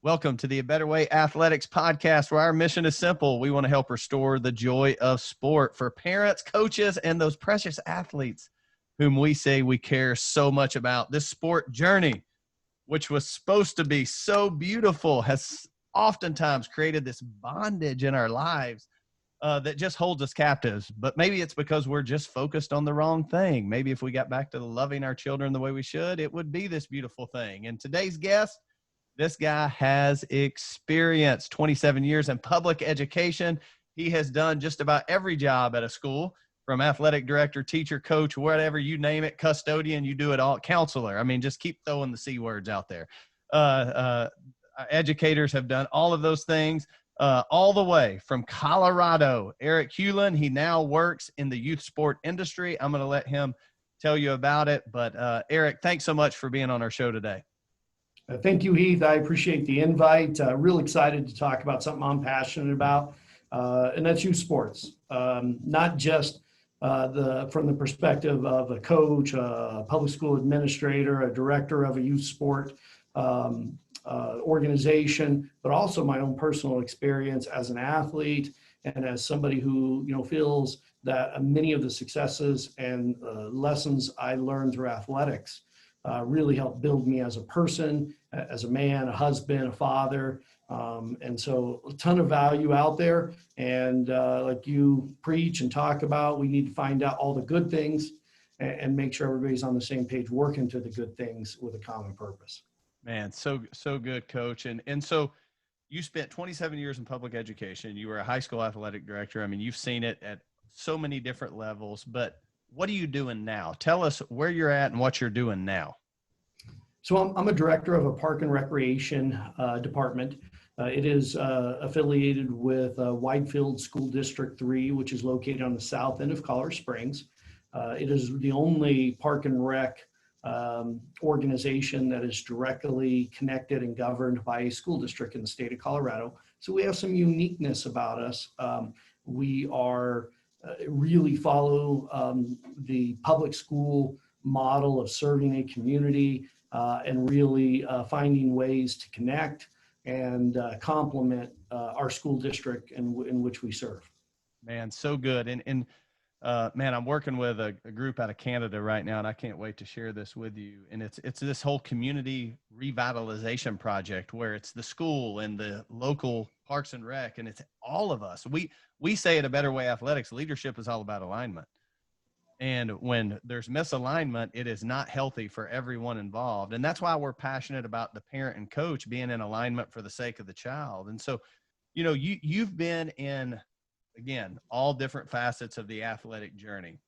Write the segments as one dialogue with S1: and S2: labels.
S1: Welcome to the A Better Way Athletics podcast, where our mission is simple. We want to help restore the joy of sport for parents, coaches, and those precious athletes whom we say we care so much about. This sport journey, which was supposed to be so beautiful, has oftentimes created this bondage in our lives that just holds us captives. But maybe it's because we're just focused on the wrong thing. Maybe if we got back to loving our children the way we should, it would be this beautiful thing. And today's guest, this guy has experience, 27 years in public education. He has done just about every job at a school, from athletic director, teacher, coach, whatever, you name it, custodian, you do it all, counselor. I mean, just keep throwing the C words out there. Educators have done all of those things, all the way from Colorado. Eric Hullen, he now works in the youth sport industry. I'm going to let him tell you about it. But Eric, thanks so much for being on our show today.
S2: Thank you, Heath. I appreciate the invite. Real excited to talk about something I'm passionate about, and that's youth sports. Not just from the perspective of a coach, a public school administrator, a director of a youth sport organization, but also my own personal experience as an athlete and as somebody who feels that many of the successes and lessons I learned through athletics really helped build me as a person, as a man, a husband, a father. And so a ton of value out there. And like you preach and talk about, we need to find out all the good things and make sure everybody's on the same page, working to the good things with a common purpose.
S1: Man, so good, Coach. And so you spent 27 years in public education. You were a high school athletic director. I mean, you've seen it at so many different levels, but what are you doing now? Tell us where you're at and what you're doing now.
S2: So I'm a director of a park and recreation department. It is affiliated with Widefield School District 3, which is located on the south end of Colorado Springs. It is the only park and rec organization that is directly connected and governed by a school district in the state of Colorado. So we have some uniqueness about us. We are really follow the public school model of serving a community and really finding ways to connect and complement our school district in which we serve.
S1: Man, so good. And man, I'm working with a group out of Canada right now, and I can't wait to share this with you. And it's this whole community revitalization project where it's the school and the local parks and rec, and it's all of us. We say at A Better Way Athletics, leadership is all about alignment. And when there's misalignment, it is not healthy for everyone involved. And that's why we're passionate about the parent and coach being in alignment for the sake of the child. And so, you've been in, again, all different facets of the athletic journey.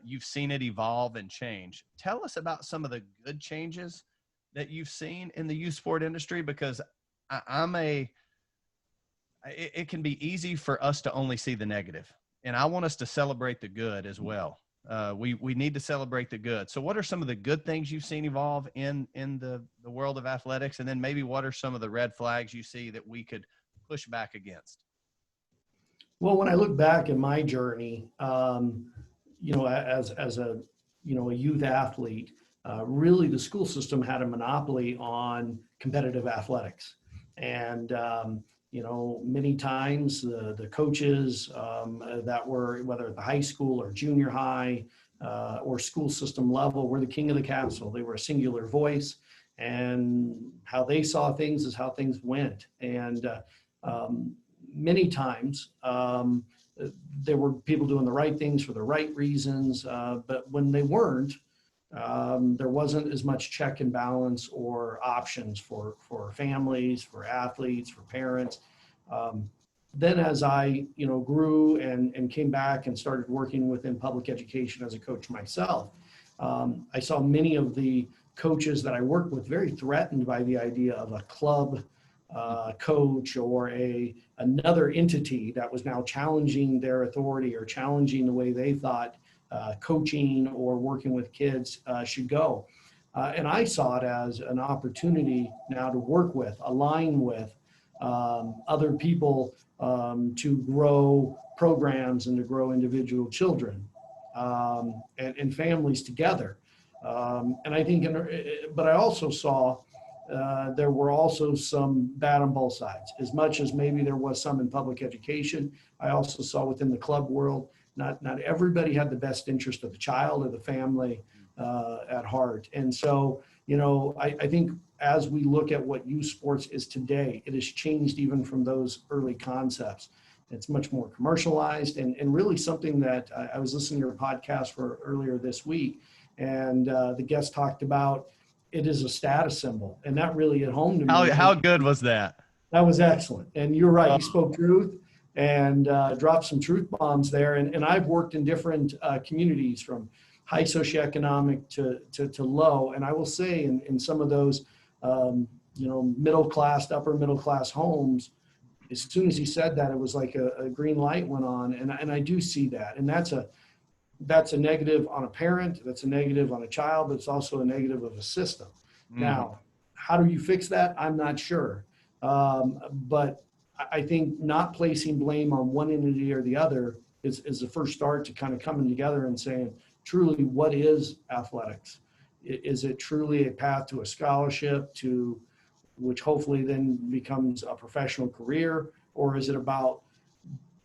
S1: You've seen it evolve and change. Tell us about some of the good changes that you've seen in the youth sport industry, because it can be easy for us to only see the negative. And I want us to celebrate the good as well. We need to celebrate the good. So what are some of the good things you've seen evolve in the world of athletics? And then maybe what are some of the red flags you see that we could push back against?
S2: Well, when I look back in my journey, as a youth athlete, really the school system had a monopoly on competitive athletics. And many times the coaches that were, whether at the high school or junior high or school system level, were the king of the castle. They were a singular voice, and how they saw things is how things went. And many times there were people doing the right things for the right reasons, but when they weren't, there wasn't as much check and balance or options for families, for athletes, for parents. Then as I, grew and came back and started working within public education as a coach myself, I saw many of the coaches that I worked with very threatened by the idea of a club coach or another entity that was now challenging their authority or challenging the way they thought coaching or working with kids should go. And I saw it as an opportunity now to work with, align with other people to grow programs and to grow individual children and families together. And I think, but I also saw there were also some bad on both sides. As much as maybe there was some in public education, I also saw within the club world, not everybody had the best interest of the child or the family at heart. And so, I think as we look at what youth sports is today, it has changed even from those early concepts. It's much more commercialized and really something that I was listening to your podcast for earlier this week, and the guest talked about it is a status symbol, and that really hit home to me.
S1: How good was that?
S2: That was excellent. And you're right. You spoke truth and dropped some truth bombs there. And I've worked in different communities from high socioeconomic to low. And I will say in some of those, middle class, to upper middle class homes, as soon as he said that, it was like a green light went on. And I do see that. And that's a negative on a parent, that's a negative on a child, but it's also a negative of a system. Now, how do you fix that? I'm not sure. But I think not placing blame on one entity or the other is the first start to kind of coming together and saying, truly, what is athletics? Is it truly a path to a scholarship, to which hopefully then becomes a professional career? Or is it about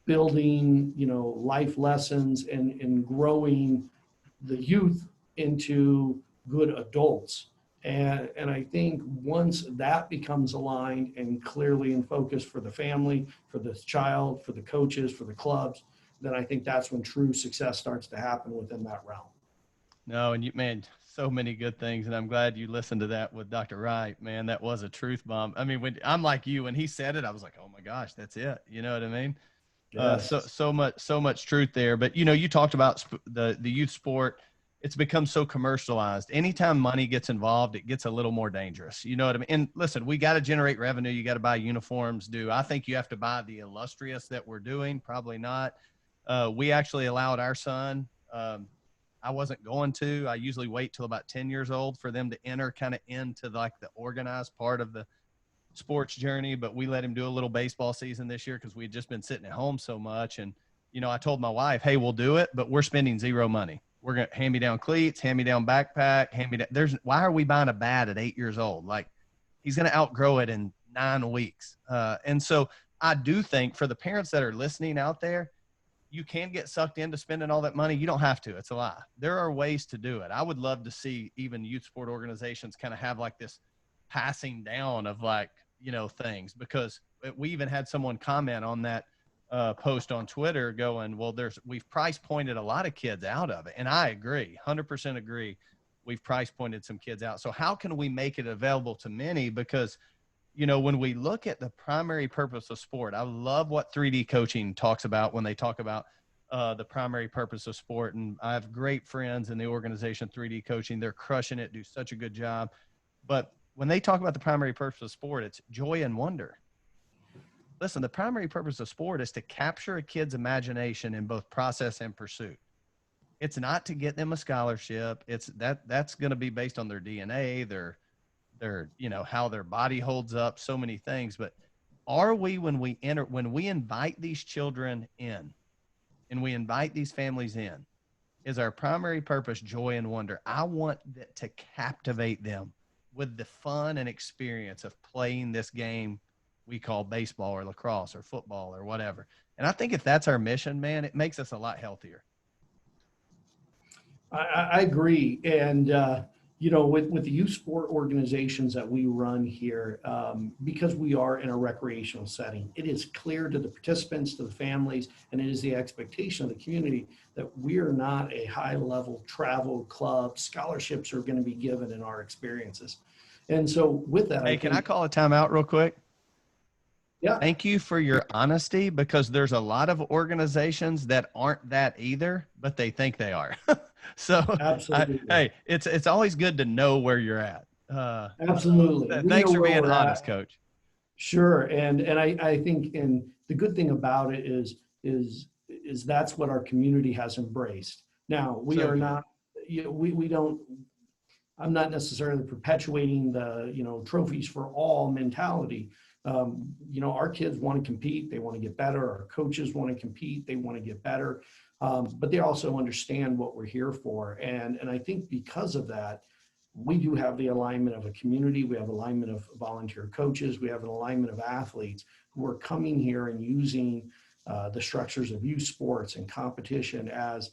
S2: building, life lessons and growing the youth into good adults? And I think once that becomes aligned and clearly in focus for the family, for the child, for the coaches, for the clubs, then I think that's when true success starts to happen within that realm.
S1: No, and so many good things, and I'm glad you listened to that with Dr. Wright. Man, that was a truth bomb. I mean, when I'm like you, when he said it, I was like, oh my gosh, that's it. You know what I mean? Yes. So much truth there. But you talked about the youth sport. It's become so commercialized. Anytime money gets involved, it gets a little more dangerous. You know what I mean? And listen, we got to generate revenue. You got to buy uniforms. I think you have to buy the illustrious that we're doing? Probably not. We actually allowed our son. I wasn't going to. I usually wait till about 10 years old for them to enter kind of into like the organized part of the sports journey. But we let him do a little baseball season this year because we had just been sitting at home so much. And, I told my wife, hey, we'll do it, but we're spending zero money. We're going to hand me down cleats, hand me down backpack, why are we buying a bat at 8 years old? Like, he's going to outgrow it in 9 weeks. And so I do think for the parents that are listening out there, you can get sucked into spending all that money. You don't have to. It's a lie. There are ways to do it. I would love to see even youth sport organizations kind of have like this passing down of things, because we even had someone comment on that post on Twitter going, well, we've price pointed a lot of kids out of it. And I agree, 100% agree. We've price pointed some kids out. So how can we make it available to many? Because, when we look at the primary purpose of sport, I love what 3D coaching talks about when they talk about the primary purpose of sport. And I have great friends in the organization, 3D coaching. They're crushing it, do such a good job. But when they talk about the primary purpose of sport, it's joy and wonder. Listen, the primary purpose of sport is to capture a kid's imagination in both process and pursuit. It's not to get them a scholarship. That's going to be based on their DNA, their how their body holds up, so many things. But are we, when we invite these children in and we invite these families in, is our primary purpose joy and wonder? I want to captivate them with the fun and experience of playing this game we call baseball or lacrosse or football or whatever. And I think if that's our mission, man, it makes us a lot healthier.
S2: I agree. And, with the youth sport organizations that we run here, because we are in a recreational setting, it is clear to the participants, to the families, and it is the expectation of the community that we are not a high-level travel club. Scholarships are going to be given in our experiences. And so with that,
S1: hey, can I call a timeout real quick?
S2: Yeah.
S1: Thank you for your honesty, because there's a lot of organizations that aren't that either, but they think they are. So
S2: absolutely.
S1: Hey, it's always good to know where you're at.
S2: Absolutely.
S1: Thanks for being honest, Coach.
S2: Sure. And I think, and the good thing about it is that's what our community has embraced. Now we are not, we don't, I'm not necessarily perpetuating the, trophies for all mentality. Our kids want to compete. They want to get better. Our coaches want to compete. They want to get better. But they also understand what we're here for. And I think because of that, we do have the alignment of a community. We have alignment of volunteer coaches. We have an alignment of athletes who are coming here and using the structures of youth sports and competition as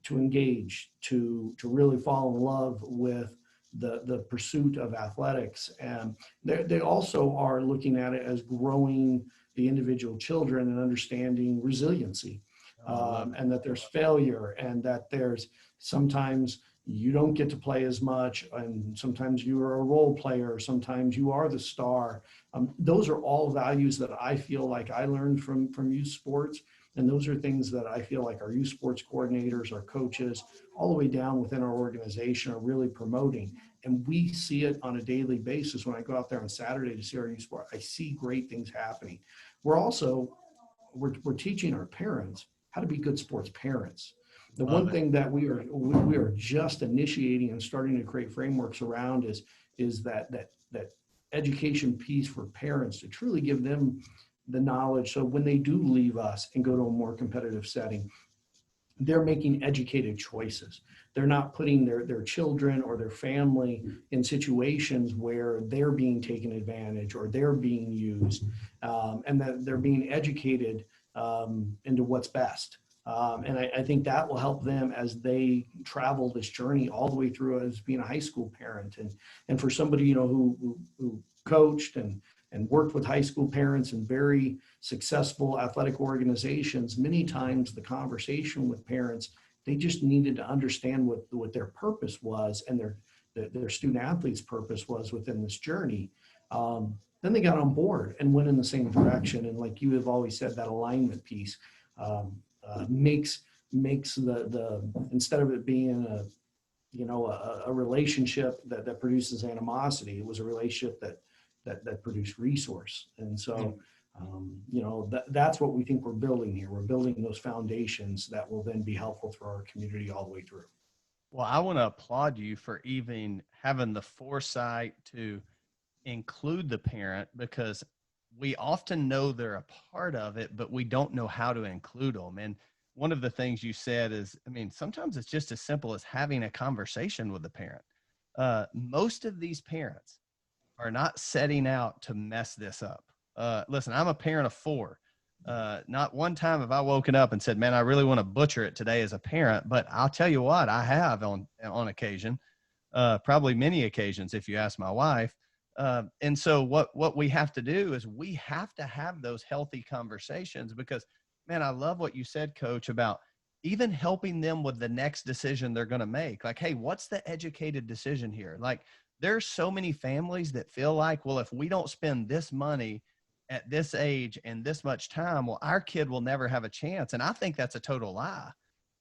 S2: to engage, to really fall in love with the pursuit of athletics. And they also are looking at it as growing the individual children and understanding resiliency, and that there's failure, and that there's sometimes you don't get to play as much, and sometimes you are a role player, sometimes you are the star. Those are all values that I feel like I learned from youth sports. And those are things that I feel like our youth sports coordinators, our coaches, all the way down within our organization are really promoting. And we see it on a daily basis. When I go out there on Saturday to see our youth sport, I see great things happening. We're teaching our parents how to be good sports parents. The one thing that we are just initiating and starting to create frameworks around is that education piece for parents, to truly give them the knowledge, so when they do leave us and go to a more competitive setting, they're making educated choices. They're not putting their children or their family in situations where they're being taken advantage or they're being used, and that they're being educated into what's best. And I think that will help them as they travel this journey all the way through as being a high school parent. And for somebody, who coached and worked with high school parents and very successful athletic organizations, many times the conversation with parents, they just needed to understand what their purpose was and their student athlete's purpose was within this journey. Then they got on board and went in the same direction. And like you have always said, that alignment piece makes the instead of it being a relationship that produces animosity, it was a relationship that produced resource. And so, that's what we think we're building here. We're building those foundations that will then be helpful for our community all the way through.
S1: Well, I want to applaud you for even having the foresight to include the parent, because we often know they're a part of it, but we don't know how to include them. And one of the things you said is, sometimes it's just as simple as having a conversation with the parent. Most of these parents are not setting out to mess this up. Listen, I'm a parent of 4. Not one time have I woken up and said, man, I really want to butcher it today as a parent, but I'll tell you what, I have on occasion, probably many occasions, if you ask my wife. And so what we have to do is we have to have those healthy conversations, because, man, I love what you said, Coach, about even helping them with the next decision they're going to make. Like, hey, what's the educated decision here? Like, there's so many families that feel like, well, if we don't spend this money at this age and this much time, well, our kid will never have a chance. And I think that's a total lie.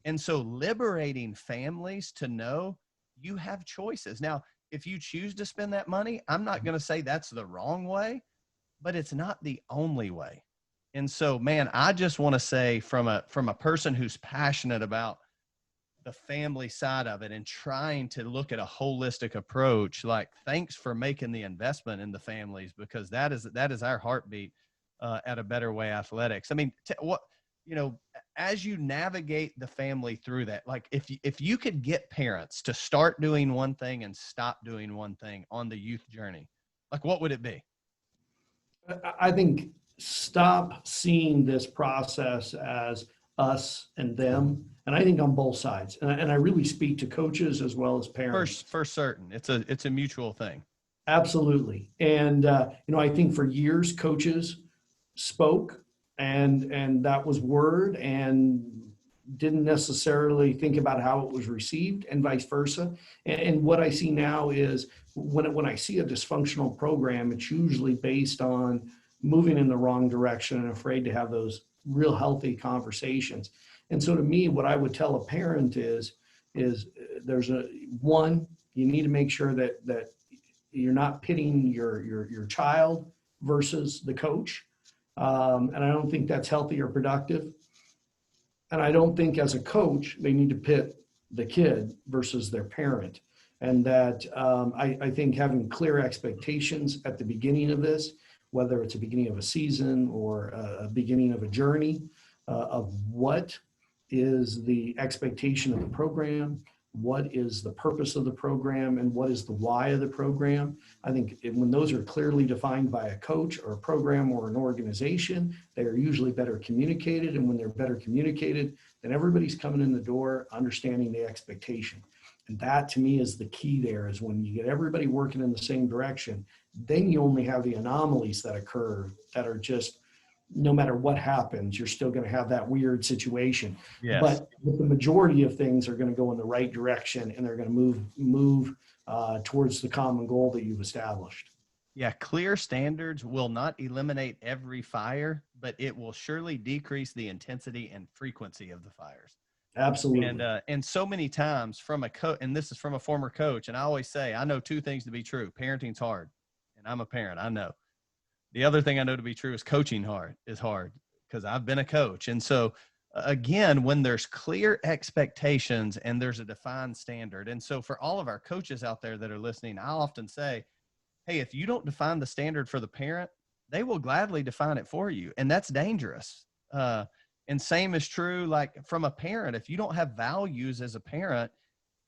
S1: And so liberating families to know you have choices. Now, if you choose to spend that money, I'm not going to say that's the wrong way, but it's not the only way. And so, man, I just want to say from a person who's passionate about the family side of it and trying to look at a holistic approach, like, thanks for making the investment in the families, because that is our heartbeat at A Better Way Athletics. As you navigate the family through that, like, if you could get parents to start doing one thing and stop doing one thing on the youth journey, like, what would it be?
S2: I think stop seeing this process as us and them. And I think on both sides. And I really speak to coaches as well as parents.
S1: For certain. It's a mutual thing.
S2: Absolutely. And, I think for years coaches spoke and that was word, and didn't necessarily think about how it was received, and vice versa. And what I see now is when I see a dysfunctional program, it's usually based on moving in the wrong direction and afraid to have those real healthy conversations. And so to me, what I would tell a parent is there's you need to make sure that you're not pitting your child versus the coach. And I don't think that's healthy or productive. And I don't think as a coach, they need to pit the kid versus their parent. And that I think having clear expectations at the beginning of this, whether it's a beginning of a season or a beginning of a journey, of what is the expectation of the program, what is the purpose of the program and what is the why of the program. I think when those are clearly defined by a coach or a program or an organization, they are usually better communicated. And when they're better communicated, then everybody's coming in the door understanding the expectation. And that to me is the key there, is when you get everybody working in the same direction, then you only have the anomalies that occur that are just, no matter what happens, you're still going to have that weird situation.
S1: Yes.
S2: But the majority of things are going to go in the right direction, and they're going to move towards the common goal that you've established.
S1: Yeah, clear standards will not eliminate every fire, but it will surely decrease the intensity and frequency of the fires.
S2: Absolutely.
S1: And so many times from a coach, and this is from a former coach, and I always say, I know two things to be true. Parenting's hard, and I'm a parent, I know. The other thing I know to be true is coaching is hard, because I've been a coach. And so again, when there's clear expectations and there's a defined standard. And so for all of our coaches out there that are listening, I often say, hey, if you don't define the standard for the parent, they will gladly define it for you. And that's dangerous. And same is true, like from a parent, if you don't have values as a parent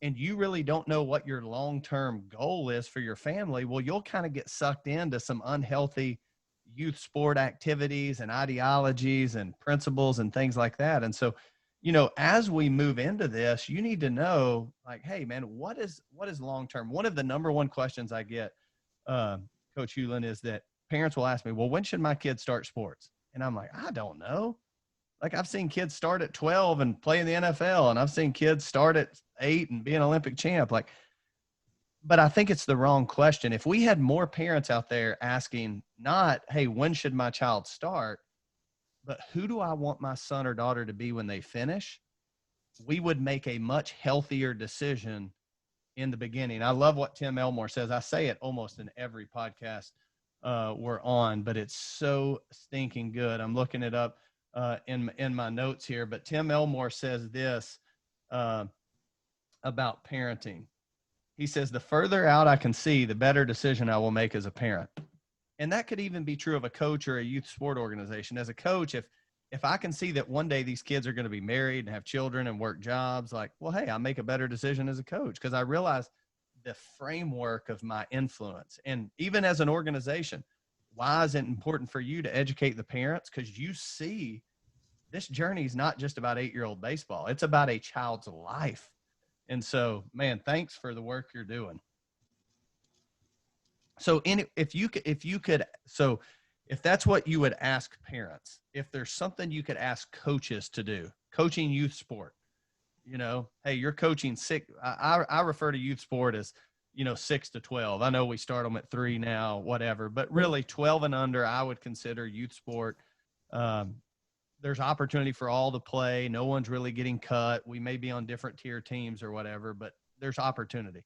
S1: and you really don't know what your long-term goal is for your family, well, you'll kind of get sucked into some unhealthy youth sport activities and ideologies and principles and things like that. And so, as we move into this, you need to know, like, hey man, what is long-term? One of the number one questions I get, Coach Hullen, is that parents will ask me, well, when should my kids start sports? And I'm like, I don't know. Like, I've seen kids start at 12 and play in the NFL, and I've seen kids start at 8 and be an Olympic champ. But I think it's the wrong question. If we had more parents out there asking not, hey, when should my child start, but who do I want my son or daughter to be when they finish, we would make a much healthier decision in the beginning. I love what Tim Elmore says. I say it almost in every podcast we're on, but it's so stinking good. I'm looking it up in my notes here, but Tim Elmore says this about parenting. He says, the further out I can see, the better decision I will make as a parent. And that could even be true of a coach or a youth sport organization. As a coach, if I can see that one day these kids are going to be married and have children and work jobs, like, well, hey, I make a better decision as a coach, because I realize the framework of my influence. And even as an organization, why is it important for you to educate the parents? Because you see this journey is not just about 8-year-old baseball. It's about a child's life. And so, man, thanks for the work you're doing. So if that's what you would ask parents, if there's something you could ask coaches to do, coaching youth sport, hey, you're coaching six. I refer to youth sport as, 6 to 12. I know we start them at 3 now, whatever, but really 12 and under, I would consider youth sport. There's opportunity for all to play. No one's really getting cut. We may be on different tier teams or whatever, but there's opportunity.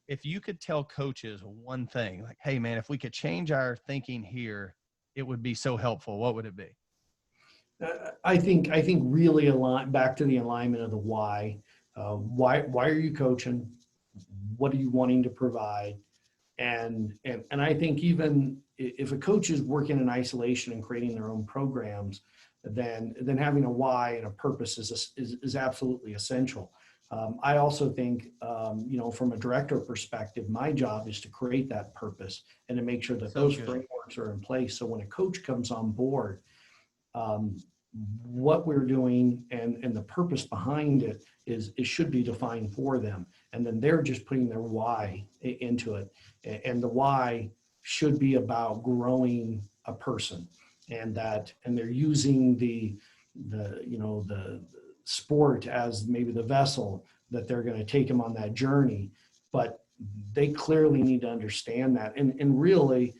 S1: If you could tell coaches one thing, like, hey man, if we could change our thinking here, it would be so helpful, what would it be?
S2: I think really back to the alignment of the why. Why are you coaching? What are you wanting to provide? And I think even if a coach is working in isolation and creating their own programs, then having a why and a purpose is absolutely essential. I also think, from a director perspective, my job is to create that purpose and to make sure that those frameworks are in place. So when a coach comes on board, what we're doing and the purpose behind it should be defined for them. And then they're just putting their why into it. And the why should be about growing a person, and they're using the sport as maybe the vessel that they're going to take them on that journey. But they clearly need to understand that. And really,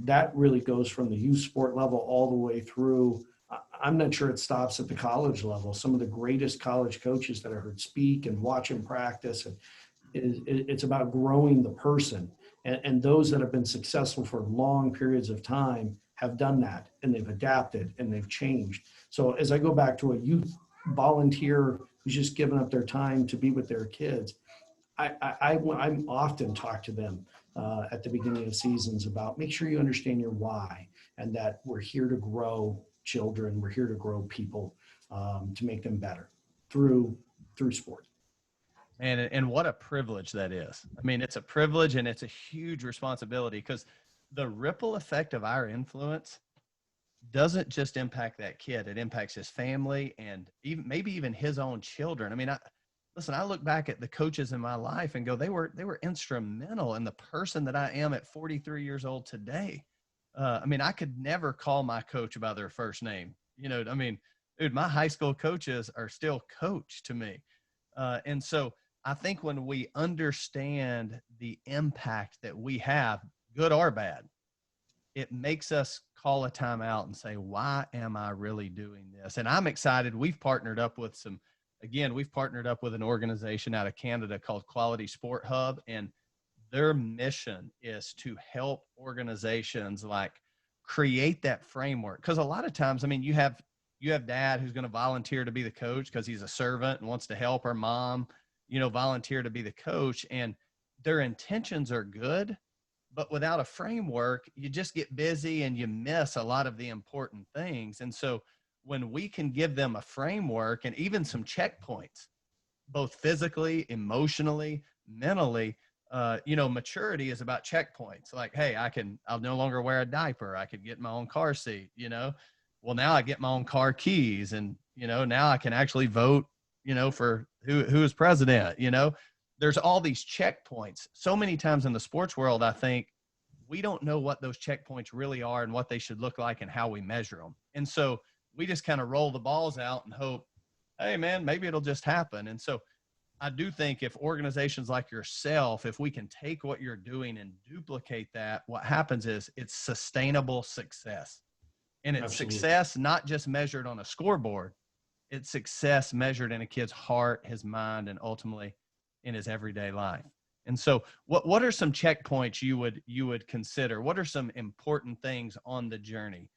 S2: that really goes from the youth sport level all the way through. I'm not sure it stops at the college level. Some of the greatest college coaches that I heard speak and watch them practice, and it's about growing the person. And those that have been successful for long periods of time have done that, and they've adapted and they've changed. So as I go back to a youth volunteer who's just given up their time to be with their kids, I'm often talk to them at the beginning of seasons about make sure you understand your why, and that we're here to grow children, we're here to grow people, to make them better through sport.
S1: And what a privilege that is. I mean, it's a privilege and it's a huge responsibility, because the ripple effect of our influence doesn't just impact that kid. It impacts his family and even maybe even his own children. I mean, I look back at the coaches in my life and go, they were instrumental in the person that I am at 43 years old today. I mean, I could never call my coach by their first name. I mean, dude, my high school coaches are still coach to me. And so I think when we understand the impact that we have, good or bad, it makes us call a timeout and say, why am I really doing this? And I'm excited. We've partnered up with an organization out of Canada called Quality Sport Hub. And their mission is to help organizations like create that framework. Because a lot of times, I mean, you have dad who's going to volunteer to be the coach because he's a servant and wants to help, or mom, volunteer to be the coach. And their intentions are good, but without a framework, you just get busy and you miss a lot of the important things. And so when we can give them a framework and even some checkpoints, both physically, emotionally, mentally, maturity is about checkpoints. Like, hey, I'll no longer wear a diaper. I could get my own car seat, well, now I get my own car keys, and, now I can actually vote, for who is president. There's all these checkpoints. So many times in the sports world, I think we don't know what those checkpoints really are and what they should look like and how we measure them. And so we just kind of roll the balls out and hope, hey man, maybe it'll just happen. And so I do think if organizations like yourself, if we can take what you're doing and duplicate that, what happens is it's sustainable success. And it's
S2: Absolutely.
S1: success not just measured on a scoreboard. It's success measured in a kid's heart, his mind, and ultimately in his everyday life. And so what are some checkpoints you would consider? What are some important things on the journey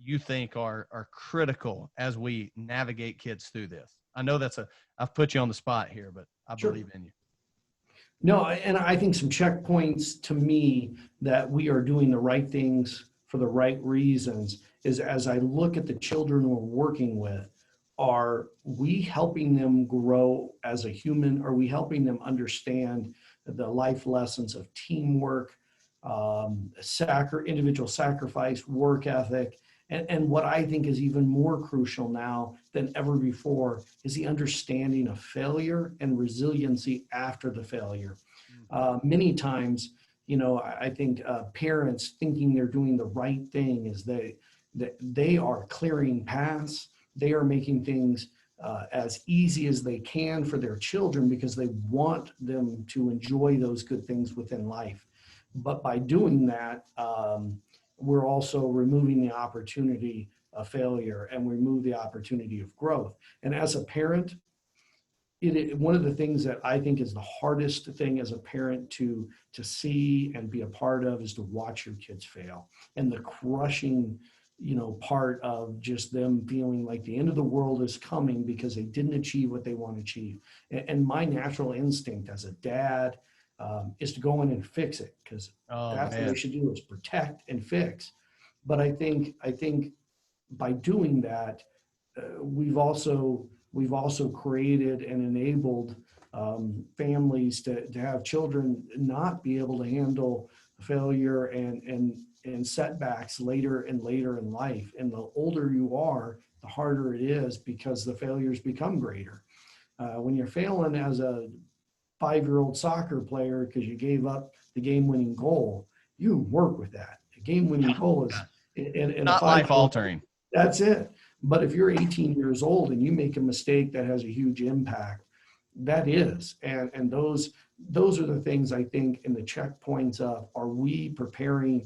S1: you think are critical as we navigate kids through this? I know I've put you on the spot here, but I
S2: Sure.
S1: believe in you.
S2: No, and I think some checkpoints to me that we are doing the right things for the right reasons is, as I look at the children we're working with, are we helping them grow as a human? Are we helping them understand the life lessons of teamwork, individual sacrifice, work ethic? And what I think is even more crucial now than ever before is the understanding of failure and resiliency after the failure. Many times, I think parents thinking they're doing the right thing is they are clearing paths. They are making things as easy as they can for their children because they want them to enjoy those good things within life. But by doing that, we're also removing the opportunity of failure and remove the opportunity of growth. And as a parent, one of the things that I think is the hardest thing as a parent to see and be a part of is to watch your kids fail, and the crushing part of just them feeling like the end of the world is coming because they didn't achieve what they want to achieve. And my natural instinct as a dad is to go in and fix it, because that's what we should do, is protect and fix. But I think by doing that, we've also created and enabled families to have children not be able to handle failure and setbacks later and later in life. And the older you are, the harder it is because the failures become greater. When you're failing as a 5-year-old soccer player because you gave up the game-winning goal, you work with that. A game-winning goal is in
S1: not life altering.
S2: That's it. But if you're 18 years old and you make a mistake that has a huge impact, that is. And those are the things I think in the checkpoints of, are we preparing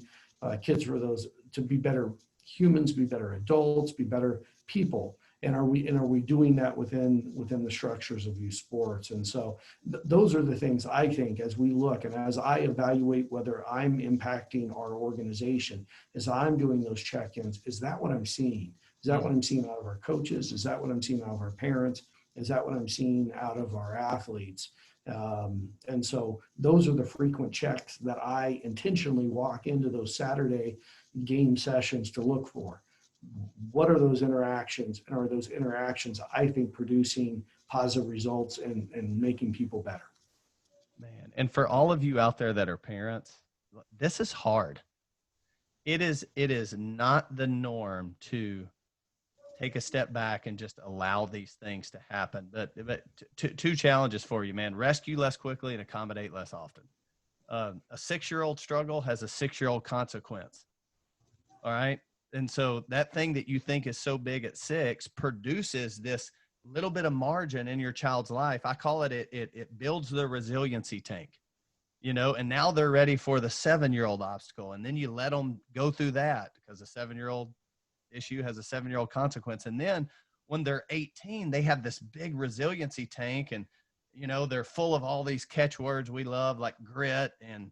S2: kids for those to be better humans, be better adults, be better people? And are we doing that within the structures of youth sports? And so those are the things I think, as we look and as I evaluate whether I'm impacting our organization, as I'm doing those check-ins, is that what I'm seeing? Is that what I'm seeing out of our coaches? Is that what I'm seeing out of our parents? Is that what I'm seeing out of our athletes? And so those are the frequent checks that I intentionally walk into those Saturday game sessions to look for. what are those interactions, and are those interactions, I think, producing positive results and making people better?
S1: Man, and for all of you out there that are parents, this is hard. It is not the norm to take a step back and just allow these things to happen. But two challenges for you, man: rescue less quickly and accommodate less often. A 6-year-old struggle has a 6-year-old consequence. All right. And so that thing that you think is so big at 6 produces this little bit of margin in your child's life. I call it builds the resiliency tank, and now they're ready for the 7-year-old obstacle. And then you let them go through that because the 7-year-old issue has a 7-year-old consequence. And then when they're 18, they have this big resiliency tank, and, they're full of all these catchwords we love, like grit and,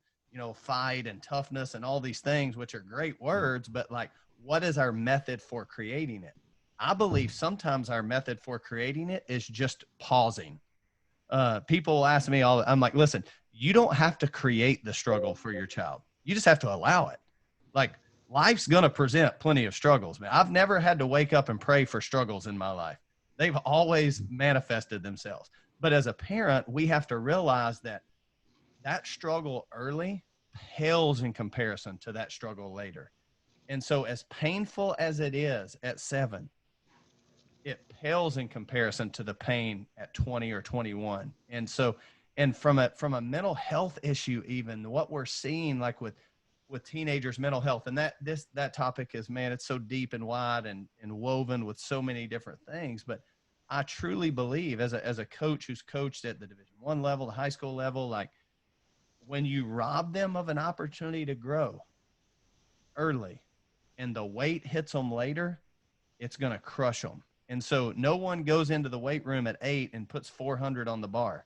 S1: fight and toughness and all these things, which are great words, but like, what is our method for creating it? I believe sometimes our method for creating it is just pausing. People ask me I'm like, listen, you don't have to create the struggle for your child. You just have to allow it. Like, life's going to present plenty of struggles, man. I've never had to wake up and pray for struggles in my life. They've always manifested themselves. But as a parent, we have to realize that struggle early pales in comparison to that struggle later. And so as painful as it is at 7, it pales in comparison to the pain at 20 or 21. And so, and from a mental health issue, even what we're seeing, like with teenagers' mental health, and that topic is, man, it's so deep and wide and woven with so many different things. But I truly believe, as a coach who's coached at the Division I level, the high school level, like, when you rob them of an opportunity to grow early and the weight hits them later, it's going to crush them. And so no one goes into the weight room at 8 and puts 400 on the bar.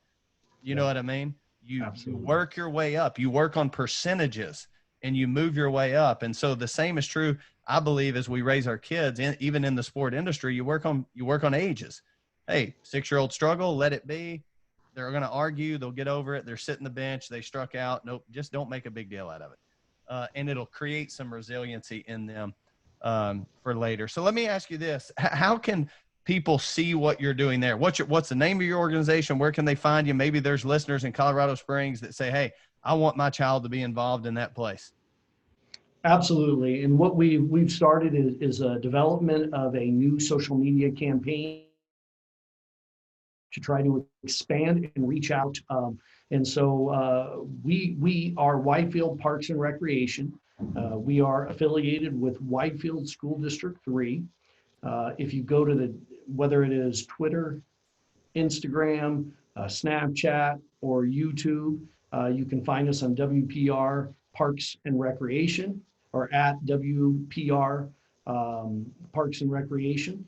S1: You know what I mean? You work your way up. You work on percentages and you move your way up. And so the same is true, I believe, as we raise our kids, even in the sport industry. You work on ages. Hey, 6-year-old struggle, let it be. They're going to argue. They'll get over it. They're sitting the bench. They struck out. Nope, just don't make a big deal out of it. And it'll create some resiliency in them for later. So let me ask you this. How can people see what you're doing there? What's the name of your organization? Where can they find you? Maybe there's listeners in Colorado Springs that say, hey, I want my child to be involved in that place.
S2: Absolutely. And what we've started is a development of a new social media campaign to try to expand and reach out. And so we are Widefield Parks and Recreation. We are affiliated with Widefield School District 3. If you go to whether it is Twitter, Instagram, Snapchat, or YouTube, you can find us on WPR Parks and Recreation, or at WPR Parks and Recreation.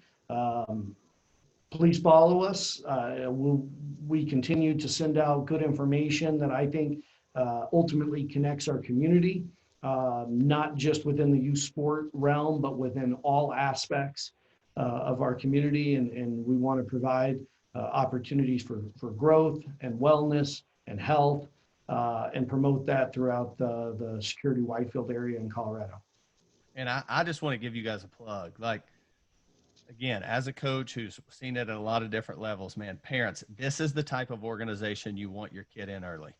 S2: Please follow us. We continue to send out good information that I think ultimately connects our community, not just within the youth sport realm, but within all aspects of our community. And we want to provide opportunities for growth and wellness and health, and promote that throughout the Security Widefield area in Colorado.
S1: And I just want to give you guys a plug. Like, again, as a coach who's seen it at a lot of different levels, man, parents, this is the type of organization you want your kid in early.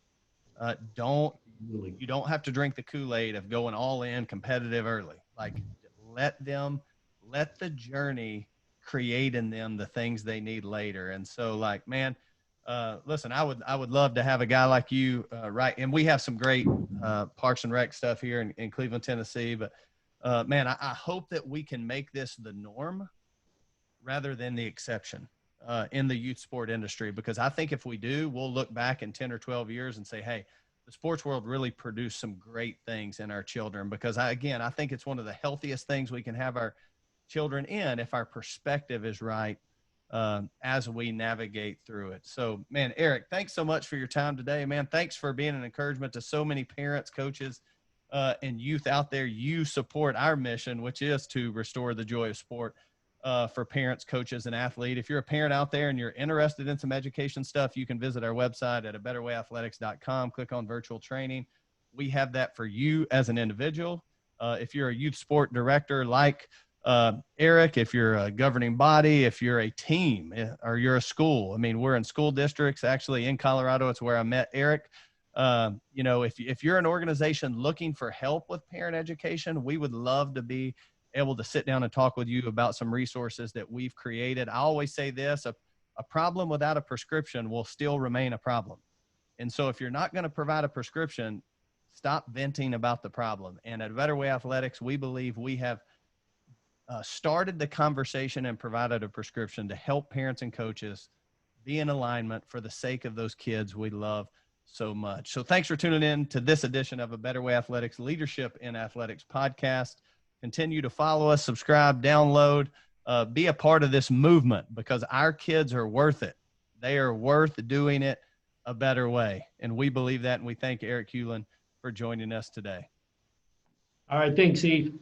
S1: You don't have to drink the Kool-Aid of going all in competitive early. Like, let the journey create in them the things they need later. And so, like, man, listen, I would love to have a guy like you, right? And we have some great Parks and Rec stuff here in Cleveland, Tennessee. But man, I hope that we can make this the norm rather than the exception in the youth sport industry, because I think if we do, we'll look back in 10 or 12 years and say, hey, the sports world really produced some great things in our children. Because I think it's one of the healthiest things we can have our children in if our perspective is right as we navigate through it. So, man, Eric, thanks so much for your time today, man. Thanks for being an encouragement to so many parents, coaches, and youth out there. You support our mission, which is to restore the joy of sport for parents, coaches, and athletes. If you're a parent out there and you're interested in some education stuff, you can visit our website at abetterwayathletics.com. Click on virtual training. We have that for you as an individual. If you're a youth sport director like Eric, if you're a governing body, if you're a team, or you're a school, I mean, we're in school districts, actually in Colorado. It's where I met Eric. You know, if you're an organization looking for help with parent education, we would love to be able to sit down and talk with you about some resources that we've created. I always say this, a problem without a prescription will still remain a problem. And so if you're not going to provide a prescription, stop venting about the problem. And at Better Way Athletics, we believe we have started the conversation and provided a prescription to help parents and coaches be in alignment for the sake of those kids we love so much. So thanks for tuning in to this edition of A Better Way Athletics Leadership in Athletics podcast. Continue to follow us, subscribe, download, be a part of this movement, because our kids are worth it. They are worth doing it a better way. And we believe that. And we thank Eric Hullen for joining us today.
S2: All right. Thanks, Steve.